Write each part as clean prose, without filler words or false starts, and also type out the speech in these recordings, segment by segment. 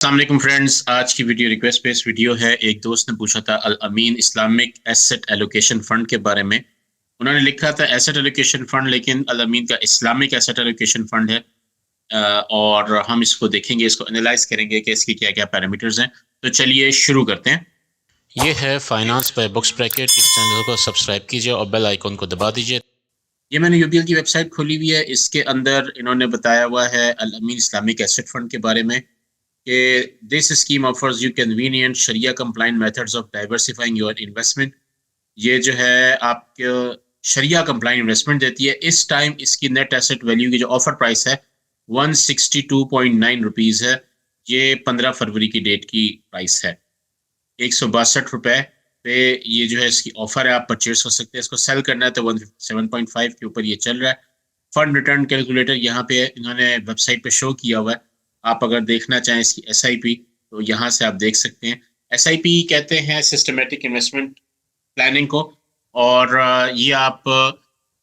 अस्सलाम वालेकुम फ्रेंड्स। आज की वीडियो रिक्वेस्ट बेस्ड वीडियो है। एक दोस्त ने पूछा था अल Ameen Islamic asset allocation fund के बारे में। उन्होंने लिखा था एसेट एलोकेशन फंड, लेकिन अल अमीन का इस्लामिक एसेट एलोकेशन फंड है। और हम इसको देखेंगे, इसको एनालाइज करेंगे कि इसकी क्या क्या पैरामीटर्स हैं। तो चलिए शुरू करते हैं। ये है फाइनेंस बाय बुक्स ब्रैकेट। इस चैनल को सब्सक्राइब कीजिए और बेल आइकन को दबा दीजिए। ये मैंने यूबीएल की वेबसाइट खोली हुई है। इसके अंदर इन्होंने बताया हुआ है Al Ameen Islamic asset fund के बारे में कि this scheme offers you convenient sharia compliant methods of diversifying your investment. ये जो है आपको शरिया कंप्लाइंट इन्वेस्टमेंट देती है। इस टाइम इसकी नेट एसेट वैल्यू की जो ऑफर प्राइस है 162.9 रुपीज़ है। ये 15 फरवरी की डेट की प्राइस है। 162 रुपये पे ये जो है इसकी ऑफर है, आप परचेज कर सकते हैं। इसको सेल करना है तो 157.5 के ऊपर ये चल रहा है। फंड रिटर्न कैलकुलेटर यहाँ पे इन्होंने वेबसाइट पे शो किया हुआ है। आप अगर देखना चाहें इसकी एसआईपी तो यहाँ से आप देख सकते हैं। एसआईपी कहते हैं सिस्टमेटिक इन्वेस्टमेंट प्लानिंग को। और ये आप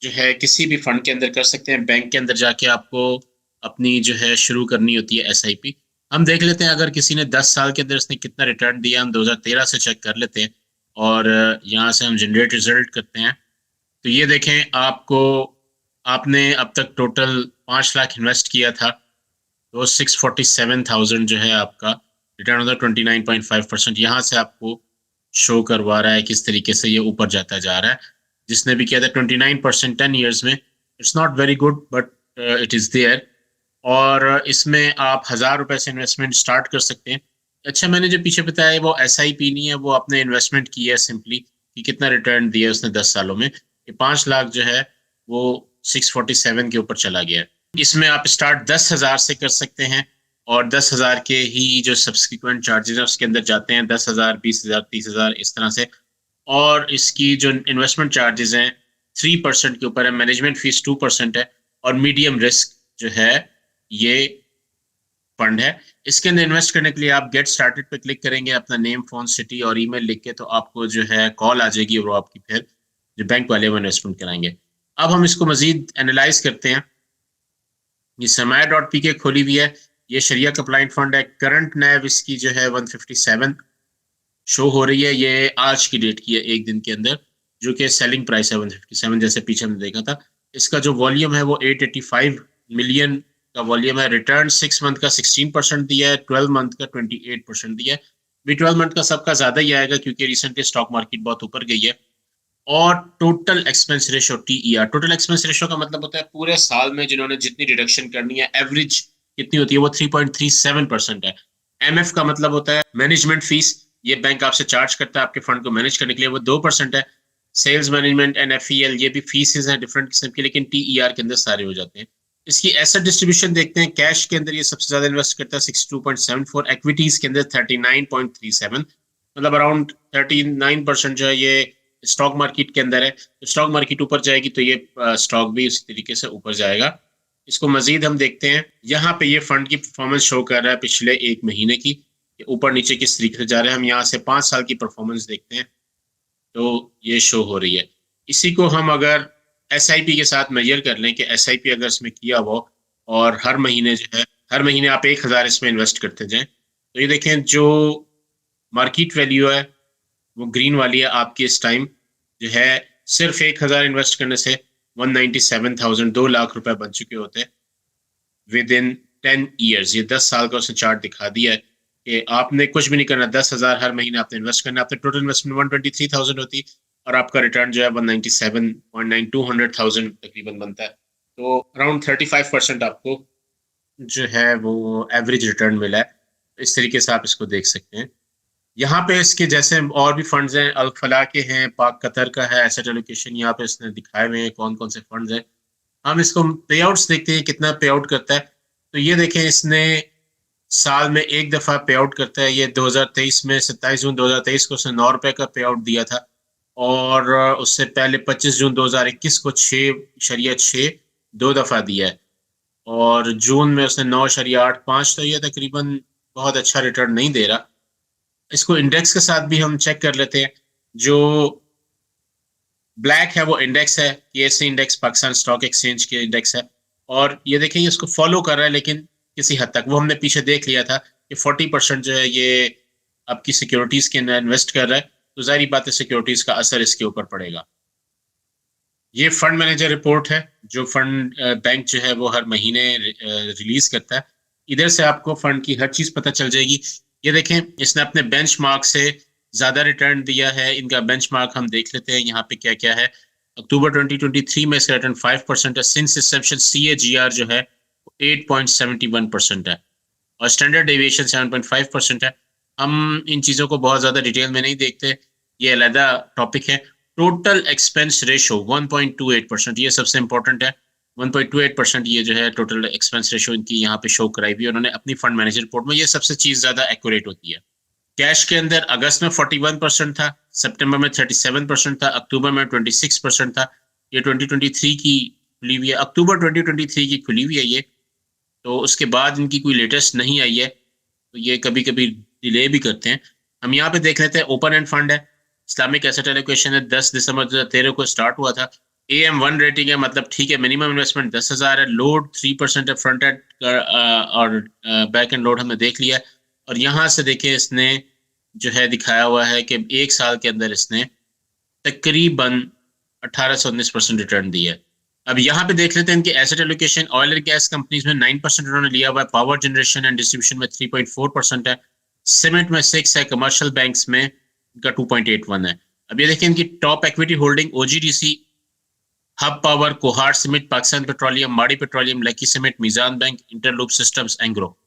जो है किसी भी फंड के अंदर कर सकते हैं। बैंक के अंदर जाके आपको अपनी जो है शुरू करनी होती है एसआईपी। हम देख लेते हैं अगर किसी ने 10 साल के अंदर इसने कितना रिटर्न दिया, हम 2013 से चेक कर लेते हैं। और यहाँ से हम जनरेट रिजल्ट करते हैं। तो ये देखें, आपने अब तक टोटल 5 लाख इन्वेस्ट किया था, तो 647,000 जो है आपका रिटर्न होता है 29.5%। यहाँ से आपको शो करवा रहा है किस तरीके से ये ऊपर जाता जा रहा है। जिसने भी किया था 29% 10 ईयर्स में, it's not very good but it is there. और इसमें आप 1,000 रुपये से इन्वेस्टमेंट स्टार्ट कर सकते हैं। अच्छा, मैंने जो पीछे बताया है वो SIP नहीं है, वो आपने इन्वेस्टमेंट की है सिंपली कि कितना रिटर्न दिया उसने 10 सालों में। ये 5 लाख जो है वो 647 के ऊपर चला गया है। इसमें आप स्टार्ट 10,000 से कर सकते हैं और 10,000 के ही जो सब्सिक्वेंट चार्जेस हैं उसके अंदर जाते हैं 10,000, 20,000, 30,000 इस तरह से। और इसकी जो इन्वेस्टमेंट चार्जेस हैं 3% के ऊपर है, मैनेजमेंट फीस 2% है। और मीडियम रिस्क जो है ये फंड है। इसके अंदर इन्वेस्ट करने के लिए आप गेट स्टार्टेड पे क्लिक करेंगे, अपना नेम, फोन, सिटी और ईमेल लिख के, तो आपको जो है कॉल आ जाएगी और वो आपकी फिर जो बैंक वाले वो इन्वेस्टमेंट कराएंगे। अब हम इसको मजीद एनालाइज करते हैं। ये Samaya.pk खोली हुई है। ये शरिया कंप्लाइंट फंड है। करंट नैव इसकी जो है 157 शो हो रही है। ये आज की डेट की है, एक दिन के अंदर, जो कि सेलिंग प्राइस है 157, जैसे पीछे हमने देखा था। इसका जो वॉल्यूम है वो 885 मिलियन का वॉल्यूम है। रिटर्न 6 मंथ का 16% दिया है, 12 मंथ का 28% दिया है। भी 12 मंथ का सबका ज्यादा ही आएगा क्योंकि रिसेंटली स्टॉक मार्केट बहुत ऊपर गई है। और total expense ratio TER, total expense ratio का मतलब होता है पूरे साल में जिन्होंने जितनी डिडक्शन करनी है, एवरेज कितनी होती है, वो 3.37% है। MF का मतलब होता है मैनेजमेंट फीस। ये बैंक आपसे चार्ज करता है आपके फंड को मैनेज करने के लिए, वो 2% है। सेल्स मैनेजमेंट NFEL, ये भी फीसेज हैं डिफरेंट किस्म की, लेकिन TER के अंदर सारे हो जाते हैं। इसकी एसेट डिस्ट्रीब्यूशन देखते हैं। कैश के अंदर ये सबसे ज्यादा इन्वेस्ट करता है 62.74, एक्विटीज के अंदर 39.37, मतलब अराउंड 39% जो है ये स्टॉक मार्केट के अंदर है। तो स्टॉक मार्केट ऊपर जाएगी तो ये स्टॉक भी उसी तरीके से ऊपर जाएगा। इसको मजीद हम देखते हैं। यहाँ पे ये फंड की परफॉर्मेंस शो कर रहा है पिछले 1 महीने की, ऊपर नीचे किस तरीके से जा रहे हैं। हम यहाँ से 5 साल की परफॉर्मेंस देखते हैं तो ये शो हो रही है। इसी को हम अगर SIP के साथ मेजर कर लें कि SIP अगर इसमें किया हो और हर महीने जो है, हर महीने आप 1,000 इसमें इन्वेस्ट करते जाएं, तो ये देखें जो मार्केट वैल्यू है वो ग्रीन वाली है आपकी। इस टाइम जो है सिर्फ 1,000 इन्वेस्ट करने से 197,000, 2 लाख रुपए बन चुके होते हैं विद इन 10 ईयर्स। ये 10 साल का उसने चार्ट दिखा दिया है कि आपने कुछ भी नहीं करना, 10,000 हर महीने आपने इन्वेस्ट करना, आपने टोटल इन्वेस्टमेंट 123,000 होती और आपका रिटर्न जो है 197.9, 200,000 तकरीबन बनता है। तो अराउंड 35% आपको जो है वो एवरेज रिटर्न मिला है। इस तरीके से आप इसको देख सकते हैं। यहाँ पे इसके जैसे और भी फंड्स हैं, अल फलाह के हैं, पाक कतर का है एसेट एलोकेशन, यहाँ पे इसने दिखाए हुए हैं कौन कौन से फंड्स हैं। हम इसको पे आउट्स देखते हैं कितना पे आउट करता है। तो ये देखें, इसने साल में एक दफा पे आउट करता है। ये 2023 में 27 जून 2023 को उसने 9 रुपए का पे आउट दिया था। और उससे पहले 25 जून 2021 को 6.6 दो दफा दिया है। और जून में उसने 9.85, तो ये तकरीबन बहुत अच्छा रिटर्न नहीं दे रहा। इसको इंडेक्स के साथ भी हम चेक कर लेते हैं। जो ब्लैक है वो इंडेक्स है, PSE index, Pakistan stock exchange के इंडेक्स है। और ये देखिए ये इसको फॉलो कर रहा है, लेकिन किसी हद तक वो हमने पीछे देख लिया था कि 40% जो है ये आपकी सिक्योरिटीज़ के अंदर इन्वेस्ट कर रहा है, तो ज़ाहिर बात है सिक्योरिटीज़ का असर इसके ऊपर पड़ेगा। ये फंड मैनेजर रिपोर्ट है जो फंड बैंक जो है वो हर महीने रिलीज़ करता है। इधर से आपको फंड की हर चीज़ पता चल जाएगी। ये देखें, इसने अपने बेंचमार्क से ज़्यादा रिटर्न दिया है। इनका बेंचमार्क हम देख लेते हैं यहाँ पे क्या-क्या है। अक्टूबर 2023 में इसका रिटर्न 5% है। सिंस इंसेप्शन CAGR जो है 8.71% है और स्टैंडर्ड डेविएशन 7.5% है। हम इन चीज़ों को बहुत ज़्यादा डिटेल में नहीं देखते, ये अलग टॉपिक है। टोटल एक्सपेंस रेशो 1.28%, ये सबसे इंपॉर्टेंट है। 1.28% ये जो है टोटल एक्सपेंस रेशो इनकी यहाँ पे शो कराई हुई है उन्होंने अपनी फंड मैनेजर रिपोर्ट में। ये सबसे चीज़ ज़्यादा एक्यूरेट होती है। कैश के अंदर अगस्त में 41% था, सितंबर में 37% था, अक्टूबर में 26% था। ये 2023 की खुली हुई है, अक्टूबर 2023 की खुली हुई है ये। तो उसके बाद इनकी कोई लेटेस्ट नहीं आई है, तो ये कभी-कभी डिले भी करते हैं। हम यहाँ पे देख लेते हैं, ओपन एंड फंड है, इस्लामिक एसेट एलोकेशन है, 10 दिसंबर 2013 को स्टार्ट हुआ था। AM1 रेटिंग है, मतलब ठीक है, मिनिमम इन्वेस्टमेंट 10,000 है, लोड 3% है, फ्रंट एंड और बैक एंड लोड हमने देख लिया। और यहाँ से देखिए इसने जो है दिखाया हुआ है कि 1 साल के अंदर इसने तकरीबन 18 से 19% रिटर्न दिया है। अब यहाँ पे देख लेते हैं इनके asset allocation. Oil and gas companies में 9% उन्होंने लिया हुआ है, पावर जनरेशन एंड डिस्ट्रीब्यूशन में 3.4% है, सीमेंट में 6 है, कमर्शियल बैंक्स में इनका 2.81 है। अब ये देखिए इनकी top equity holding OGDC, Hub Power, Kohat cement, Pakistan petroleum, Mari petroleum, Lucky cement, Meezan bank, Interloop systems, Engro.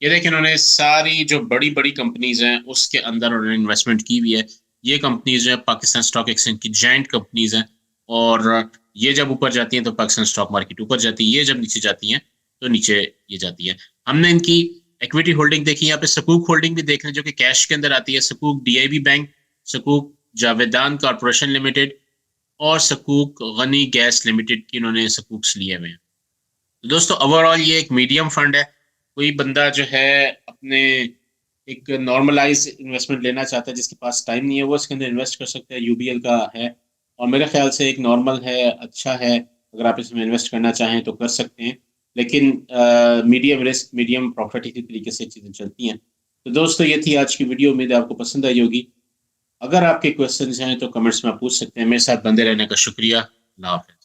ये देखिए इन्होंने सारी जो बड़ी बड़ी कंपनीज हैं उसके अंदर उन्होंने इन्वेस्टमेंट की हुई है। ये कंपनीज जो है पाकिस्तान स्टॉक एक्सचेंज की जाइंट कंपनीज हैं और ये जब ऊपर जाती हैं तो पाकिस्तान स्टॉक मार्केट ऊपर जाती है, ये जब नीचे जाती हैं तो नीचे ये जाती है। हमने इनकी इक्विटी होल्डिंग देखी, यहाँ पे सकूक होल्डिंग भी देख लें जो कि कैश के अंदर आती है। सकूक DIB बैंक, सकूक जावेदान कॉर्पोरेशन लिमिटेड और सकूक गनी गैस लिमिटेड की इन्होंने सकूक्स लिए हुए हैं। तो दोस्तों ओवरऑल ये एक मीडियम फंड है। कोई बंदा जो है अपने एक नॉर्मलाइज इन्वेस्टमेंट लेना चाहता है, जिसके पास टाइम नहीं है, वो इसके अंदर इन्वेस्ट कर सकता है। UBL का है और मेरे ख्याल से एक नॉर्मल है, अच्छा है। अगर आप इसमें इन्वेस्ट करना चाहें तो कर सकते हैं, लेकिन मीडियम रिस्क मीडियम प्रॉफिट इसी तरीके से चीज़ें चलती हैं। तो दोस्तों ये थी आज की वीडियो, उम्मीद है आपको पसंद आई होगी। अगर आपके क्वेश्चन हैं तो कमेंट्स में आप पूछ सकते हैं। मेरे साथ बंदे रहने का शुक्रिया। अल्लाह हाफ़िज़।